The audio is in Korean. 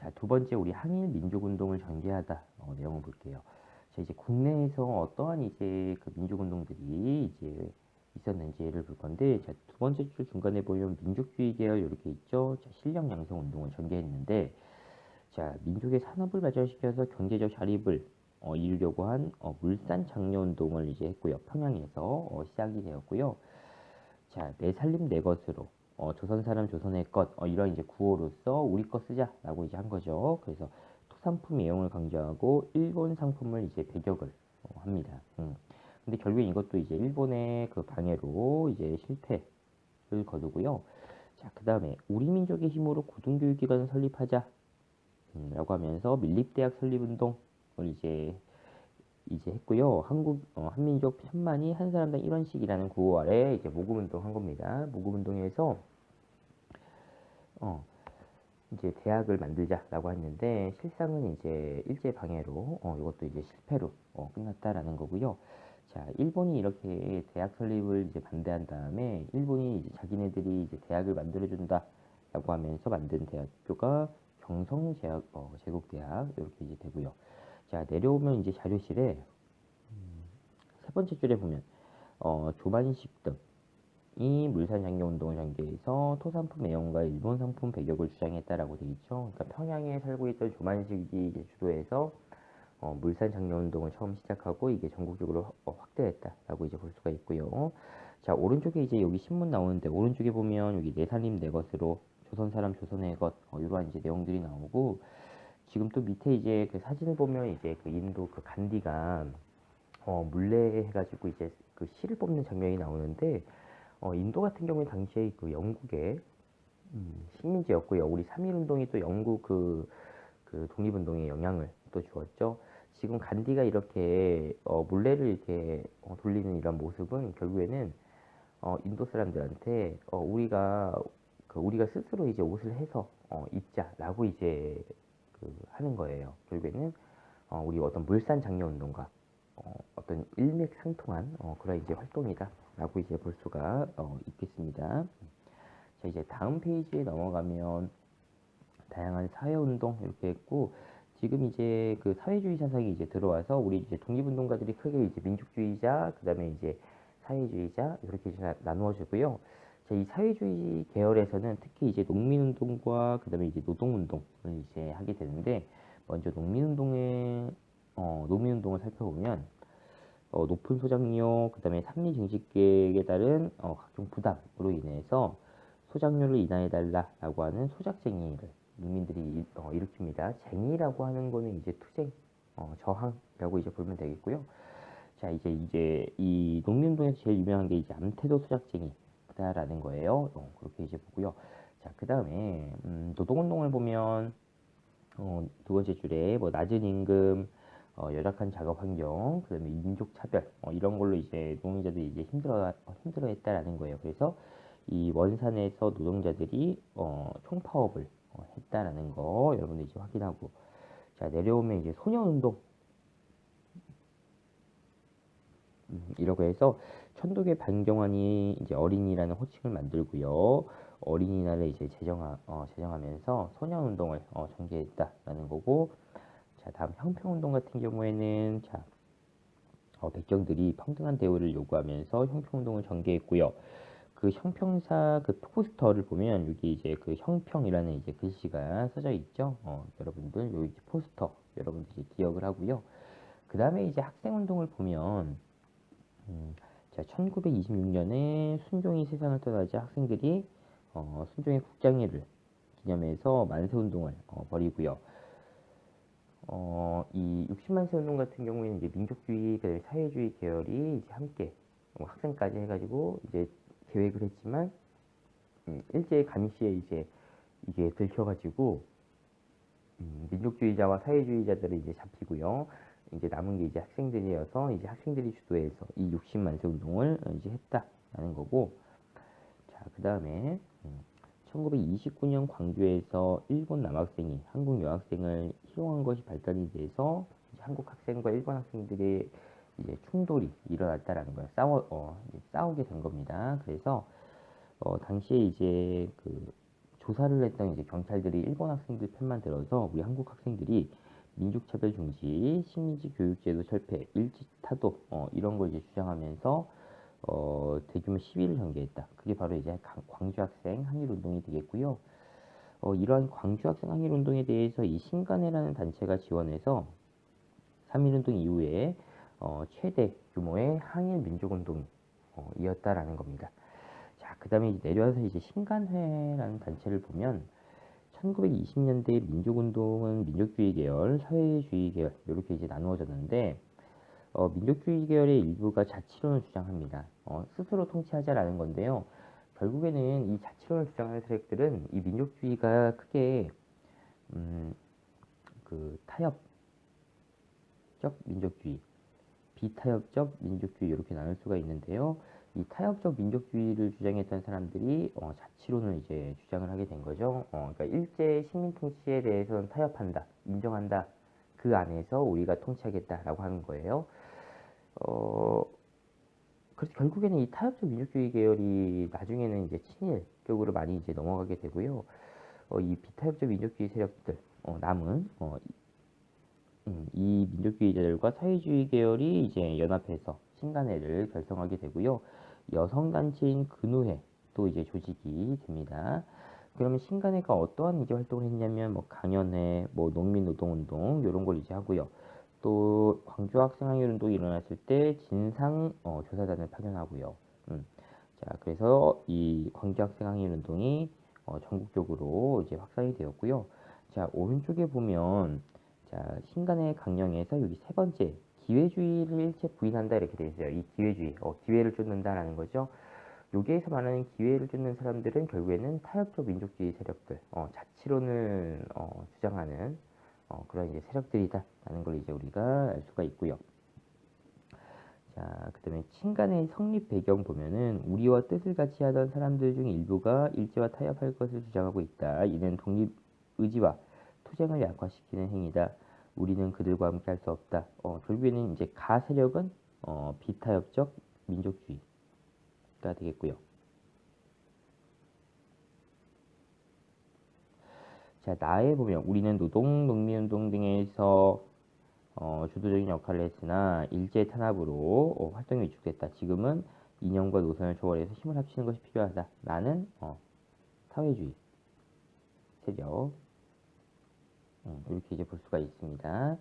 자, 두 번째 우리 항일 민족운동을 전개하다 내용을 볼게요. 자, 이제 국내에서 어떠한 이제 그 민족운동들이 이제 있었는지를 볼 건데, 자, 두 번째 줄 중간에 보면 민족주의 계열 이렇게 있죠. 자, 실력 양성 운동을 전개했는데, 자, 민족의 산업을 발전시켜서 경제적 자립을 이루려고 한 물산 장려 운동을 이제 했고요. 평양에서 시작이 되었고요. 자, 내 살림 내 것으로 조선 사람 조선의 것 이런 이제 구호로서 우리 거 쓰자라고 이제 한 거죠. 그래서 토산품 애용을 강조하고 일본 상품을 이제 배격을 합니다. 근데 결국엔 이것도 이제 일본의 그 방해로 이제 실패를 거두고요. 자, 그 다음에 우리 민족의 힘으로 고등교육기관을 설립하자 라고 하면서 밀립대학 설립운동을 이제 했고요. 한민족 천만이 한 사람당 1원씩이라는 구호 아래 이제 모금운동 한 겁니다. 모금운동에서 어, 이제 대학을 만들자라고 했는데 실상은 이제 일제 방해로 이것도 이제 실패로 끝났다라는 거고요. 자, 일본이 이렇게 대학 설립을 이제 반대한 다음에 일본이 이제 자기네들이 이제 대학을 만들어준다라고 하면서 만든 대학교가 제국대학 이렇게 이제 되고요. 자, 내려오면 이제 자료실에 세 번째 줄에 보면 조만식 등이 물산장려운동을 전개해서 토산품 애용과 일본 상품 배격을 주장했다라고 되어 있죠. 그러니까 평양에 살고 있던 조만식이 이제 주도해서 물산장려운동을 처음 시작하고 이게 전국적으로 확대했다라고 이제 볼 수가 있고요. 자, 오른쪽에 이제 여기 신문 나오는데 오른쪽에 보면 여기 내 살림 내 것으로 조선 사람 조선의 것 이러한 이제 내용들이 나오고 지금 또 밑에 이제 그 사진을 보면 이제 그 인도 그 간디가 물레 해가지고 이제 그 실을 뽑는 장면이 나오는데 인도 같은 경우에 당시에 그 영국의 식민지였고요. 우리 3.1운동이 또 영국 그 독립운동에 영향을 또 주었죠. 지금 간디가 이렇게 물레를 이렇게 돌리는 이런 모습은 결국에는 인도 사람들한테 우리가 스스로 이제 옷을 해서 입자라고 이제 그 하는 거예요. 결국에는 우리 어떤 물산 장려 운동가 어떤 일맥상통한 그런 이제 활동이다라고 이제 볼 수가 있겠습니다. 자, 이제 다음 페이지에 넘어가면 다양한 사회운동 이렇게 했고 지금 이제 그 사회주의 사상이 이제 들어와서 우리 이제 독립운동가들이 크게 이제 민족주의자 그다음에 이제 사회주의자 이렇게 이제 나누어지고요. 자, 이 사회주의 계열에서는 특히 이제 농민운동과 그다음에 이제 노동운동을 이제 하게 되는데 먼저 농민운동을 살펴보면 높은 소작료, 그 다음에 산미 증식계획에 따른 각종 부담으로 인해서 소작료를 인하해달라라고 하는 소작쟁의를 농민들이 일으킵니다. 쟁의라고 하는 거는 이제 투쟁, 저항이라고 이제 보면 되겠고요. 자, 이제 이 농민운동에서 제일 유명한 게 이제 암태도 소작쟁이다라는 거예요. 그렇게 이제 보고요. 자, 그 다음에 노동운동을 보면 두 번째 줄에 뭐 낮은 임금, 열악한 작업 환경, 그다음에 민족 차별 이런 걸로 이제 노동자들이 이제 힘들어했다라는 거예요. 그래서 이 원산에서 노동자들이 총파업을 했다라는 거 여러분들 이제 확인하고 자 내려오면 이제 소년운동 이라고 해서 천도교 반경환이 이제 어린이라는 호칭을 만들고요. 어린이날을 이제 제정하면서 소년운동을 전개했다라는 거고 자, 다음 형평운동 같은 경우에는 자, 백정들이 평등한 대우를 요구하면서 형평운동을 전개했고요. 그 형평사 그 포스터를 보면 여기 이제 그 형평이라는 이제 글씨가 써져 있죠. 여러분들 여기 포스터 여러분들 이제 기억을 하고요. 그 다음에 이제 학생운동을 보면 자, 1926년에 순종이 세상을 떠나자 학생들이 순종의 국장일을 기념해서 만세운동을 벌이고요. 이 60만 세 운동 같은 경우에는 이제 민족주의, 그다음에 사회주의 계열이 이제 함께 학생까지 해가지고 이제 계획을 했지만 일제 감시에 이제 이게 들켜가지고 민족주의자와 사회주의자들이 이제 잡히고요. 이제 남은 게 이제 학생들이어서 이제 학생들이 주도해서 이 60만 세 운동을 이제 했다라는 거고. 자, 그 다음에 1929년 광주에서 일본 남학생이 한국 여학생을 희롱한 것이 발단이 돼서 한국 학생과 일본 학생들의 이제 충돌이 일어났다라는 거예요. 싸우게 된 겁니다. 그래서 당시에 이제 그 조사를 했던 이제 경찰들이 일본 학생들 편만 들어서 우리 한국 학생들이 민족차별 중시, 식민지 교육제도 철폐, 일제 타도 이런 걸 이제 주장하면서 대규모 시위를 전개했다. 그게 바로 이제 광주 학생 항일 운동이 되겠고요. 이러한 광주 학생 항일 운동에 대해서 이 신간회라는 단체가 지원해서 3.1운동 이후에 최대 규모의 항일 민족운동이 이었다라는 겁니다. 자, 그 다음에 내려와서 이제 신간회라는 단체를 보면 1920년대 민족운동은 민족주의 계열, 사회주의 계열 이렇게 이제 나누어졌는데 민족주의 계열의 일부가 자치론을 주장합니다. 스스로 통치하자라는 건데요. 결국에는 이 자치론을 주장하는 세력들은 이 민족주의가 크게 그 타협적 민족주의, 비타협적 민족주의 이렇게 나눌 수가 있는데요. 이 타협적 민족주의를 주장했던 사람들이 자치론을 이제 주장을 하게 된 거죠. 그러니까 일제 식민 통치에 대해서는 타협한다, 인정한다. 그 안에서 우리가 통치하겠다라고 하는 거예요. 그래서 결국에는 이 타협적 민족주의 계열이 나중에는 이제 친일 쪽으로 많이 이제 넘어가게 되고요. 이 비타협적 민족주의 세력들 남은 이 민족주의자들과 사회주의 계열이 이제 연합해서 신간회를 결성하게 되고요. 여성단체인 근우회 또 이제 조직이 됩니다. 그러면 신간회가 어떠한 이제 활동을 했냐면 뭐 강연회, 뭐 농민노동운동 이런 걸 이제 하고요. 또 광주 학생항일 운동이 일어났을 때 진상 조사단을 파견하고요. 자, 그래서 이 광주 학생항일 운동이 전국적으로 이제 확산이 되었고요. 자, 오른쪽에 보면 자, 신간의 강령에서 여기 세 번째 기회주의를 일체 부인한다 이렇게 되어 있어요. 이 기회주의, 기회를 쫓는다라는 거죠. 여기에서 말하는 기회를 쫓는 사람들은 결국에는 타협적 민족주의 세력들, 자치론을 주장하는 그런 이제 세력들이다라는 걸 이제 우리가 알 수가 있고요. 자, 그다음에 친간의 성립 배경 보면은 우리와 뜻을 같이 하던 사람들 중 일부가 일제와 타협할 것을 주장하고 있다. 이는 독립 의지와 투쟁을 약화시키는 행위다. 우리는 그들과 함께 할 수 없다. 결국에는 이제 가 세력은 비타협적 민족주의가 되겠고요. 자, 나에 보면 우리는 노동, 농민운동 등에서 주도적인 역할을 했으나 일제 탄압으로 활동이 위축됐다. 지금은 이념과 노선을 초월해서 힘을 합치는 것이 필요하다. 나는 사회주의 세력 이렇게 이제 볼 수가 있습니다.